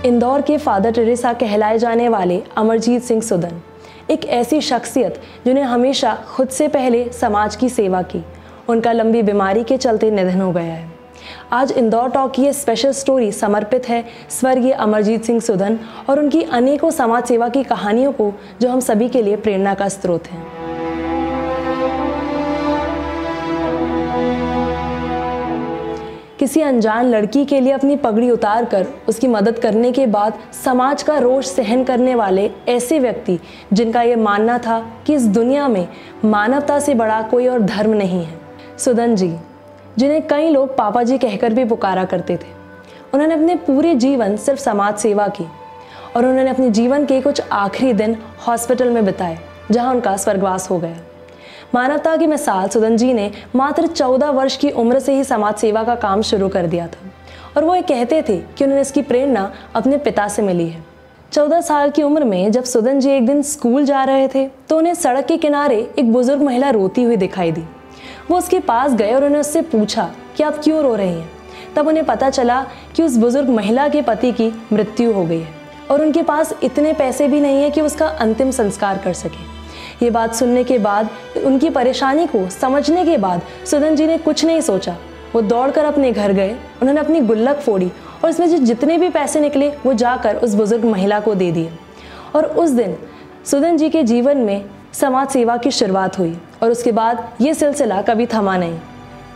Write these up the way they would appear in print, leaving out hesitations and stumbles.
इंदौर के father Teresa कहलाए जाने वाले अमरजीत सिंह सुदन एक ऐसी शख्सियत जिन्हें हमेशा खुद से पहले समाज की सेवा की। उनका लंबी बीमारी के चलते निधन हो गया है। आज इंदौर टॉक की ये स्पेशल स्टोरी समर्पित है स्वर्गीय अमरजीत सिंह सुदन और उनकी अनेकों समाज सेवा की कहानियों को, जो हम सभी के लिए प्रेरणा का स्रोत हैं। किसी अनजान लड़की के लिए अपनी पगड़ी उतार कर उसकी मदद करने के बाद समाज का रोष सहन करने वाले ऐसे व्यक्ति जिनका ये मानना था कि इस दुनिया में मानवता से बड़ा कोई और धर्म नहीं है। सुदन जी, जिन्हें कई लोग पापा जी कहकर भी पुकारा करते थे, उन्होंने अपने पूरे जीवन सिर्फ समाज सेवा की और उन्होंने अपने जीवन के कुछ आखिरी दिन हॉस्पिटल में बिताए, जहां उनका स्वर्गवास हो गया। मानवता की मिसाल सुदन जी ने मात्र 14 वर्ष की उम्र से ही समाज सेवा का काम शुरू कर दिया था और वो ये कहते थे कि उन्हें इसकी प्रेरणा अपने पिता से मिली है। 14 साल की उम्र में जब सुदन जी एक दिन स्कूल जा रहे थे तो उन्हें सड़क के किनारे एक बुजुर्ग महिला रोती हुई दिखाई दी। वो उसके पास गए और उन्हें उससे पूछा कि आप क्यों रो रही हैं। तब उन्हें पता चला कि उस बुजुर्ग महिला के पति की मृत्यु हो गई है और उनके पास इतने पैसे भी नहीं है कि उसका अंतिम संस्कार कर सके। ये बात सुनने के बाद, उनकी परेशानी को समझने के बाद सुदन जी ने कुछ नहीं सोचा। वो दौड़कर अपने घर गए, उन्होंने अपनी गुल्लक फोड़ी और उसमें जितने भी पैसे निकले वो जाकर उस बुजुर्ग महिला को दे दिए। और उस दिन सुदन जी के जीवन में समाज सेवा की शुरुआत हुई और उसके बाद ये सिलसिला कभी थमा नहीं।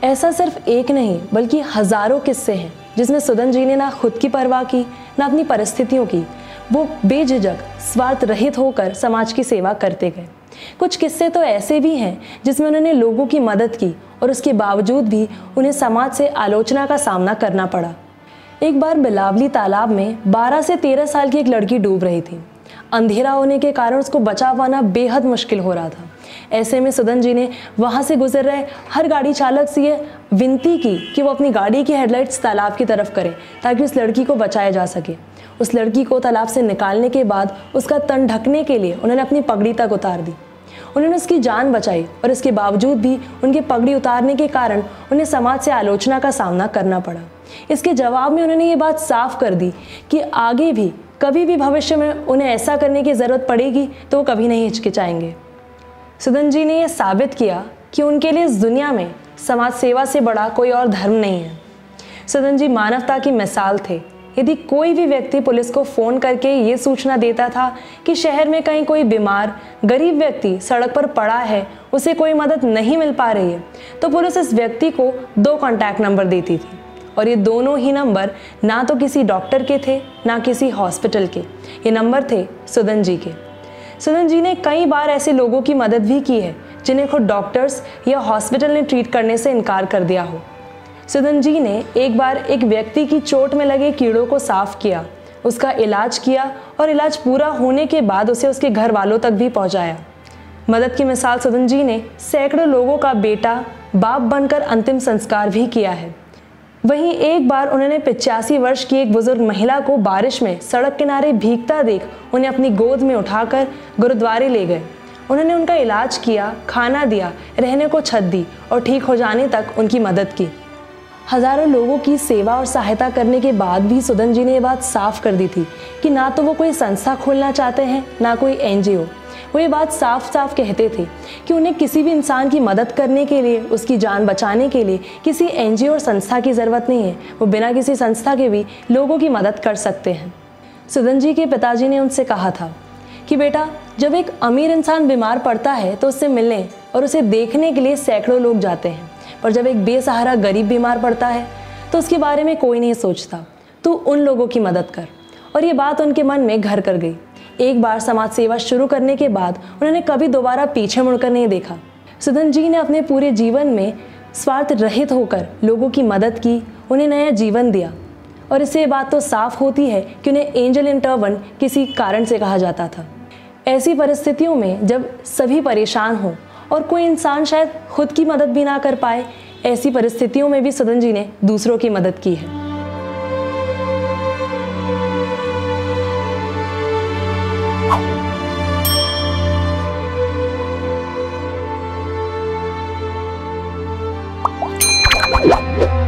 ऐसा सिर्फ एक नहीं बल्कि हजारों किस्से हैं जिसमें सुदन जी ने ना खुद की परवाह की, ना अपनी परिस्थितियों की। वो बेझिझक स्वार्थ रहित होकर समाज की सेवा करते गए। कुछ किस्से तो ऐसे भी हैं जिसमें उन्होंने लोगों की मदद की और उसके बावजूद भी उन्हें समाज से आलोचना का सामना करना पड़ा। एक बार बिलावली तालाब में 12 से 13 साल की एक लड़की डूब रही थी। अंधेरा होने के कारण उसको बचा पाना बेहद मुश्किल हो रहा था। ऐसे में सुदन जी ने वहां से गुजर रहे हर गाड़ी चालक से ये विनती की कि वो अपनी गाड़ी की हेडलाइट्स तालाब की तरफ करे ताकि उस लड़की को बचाया जा सके। उस लड़की को तालाब से निकालने के बाद उसका तन ढकने के लिए उन्होंने अपनी पगड़ी तक उतार दी। उन्होंने उसकी जान बचाई और इसके बावजूद भी उनकी पगड़ी उतारने के कारण उन्हें समाज से आलोचना का सामना करना पड़ा। इसके जवाब में उन्होंने ये बात साफ कर दी कि आगे भी कभी भी भविष्य में उन्हें ऐसा करने की ज़रूरत पड़ेगी तो वो कभी नहीं हिचकिचाएंगे। सुदन जी ने यह साबित किया कि उनके लिए इस दुनिया में समाज सेवा से बड़ा कोई और धर्म नहीं है। सुदन जी मानवता की मिसाल थे। यदि कोई भी व्यक्ति पुलिस को फ़ोन करके ये सूचना देता था कि शहर में कहीं कोई बीमार गरीब व्यक्ति सड़क पर पड़ा है, उसे कोई मदद नहीं मिल पा रही है, तो पुलिस इस व्यक्ति को 2 कॉन्टैक्ट नंबर देती थी और ये दोनों ही नंबर ना तो किसी डॉक्टर के थे ना किसी हॉस्पिटल के। ये नंबर थे सुदन जी के। सुदन जी ने कई बार ऐसे लोगों की मदद भी की है जिन्हें खुद डॉक्टर्स या हॉस्पिटल ने ट्रीट करने से इनकार कर दिया हो। सुदन जी ने एक बार एक व्यक्ति की चोट में लगे कीड़ों को साफ किया, उसका इलाज किया और इलाज पूरा होने के बाद उसे उसके घर वालों तक भी पहुंचाया। मदद की मिसाल सुदन जी ने सैकड़ों लोगों का बेटा बाप बनकर अंतिम संस्कार भी किया है। वहीं एक बार उन्होंने 85 वर्ष की एक बुजुर्ग महिला को बारिश में सड़क किनारे भीगता देख उन्हें अपनी गोद में उठाकर गुरुद्वारे ले गए। उन्होंने उनका इलाज किया, खाना दिया, रहने को छत दी और ठीक हो जाने तक उनकी मदद की। हजारों लोगों की सेवा और सहायता करने के बाद भी सुदन जी ने ये बात साफ कर दी थी कि ना तो वो कोई संस्था खोलना चाहते हैं ना कोई NGO। वो ये बात साफ साफ कहते थे कि उन्हें किसी भी इंसान की मदद करने के लिए, उसकी जान बचाने के लिए किसी NGO और संस्था की ज़रूरत नहीं है। वो बिना किसी संस्था के भी लोगों की मदद कर सकते हैं। सुदन जी के पिताजी ने उनसे कहा था कि बेटा, जब एक अमीर इंसान बीमार पड़ता है तो उससे मिलने और उसे देखने के लिए सैकड़ों लोग जाते हैं, पर जब एक बेसहारा गरीब बीमार पड़ता है तो उसके बारे में कोई नहीं सोचता। तू उन लोगों की मदद कर। और ये बात उनके मन में घर कर गई। एक बार समाज सेवा शुरू करने के बाद उन्होंने कभी दोबारा पीछे मुड़कर नहीं देखा। सुदन जी ने अपने पूरे जीवन में स्वार्थ रहित होकर लोगों की मदद की, उन्हें नया जीवन दिया। और इससे ये बात तो साफ होती है कि उन्हें एंजल इन टर्बन किसी कारण से कहा जाता था। ऐसी परिस्थितियों में जब सभी परेशान हों और कोई इंसान शायद खुद की मदद भी ना कर पाए, ऐसी परिस्थितियों में भी सुदन जी ने दूसरों की मदद की है। Yeah.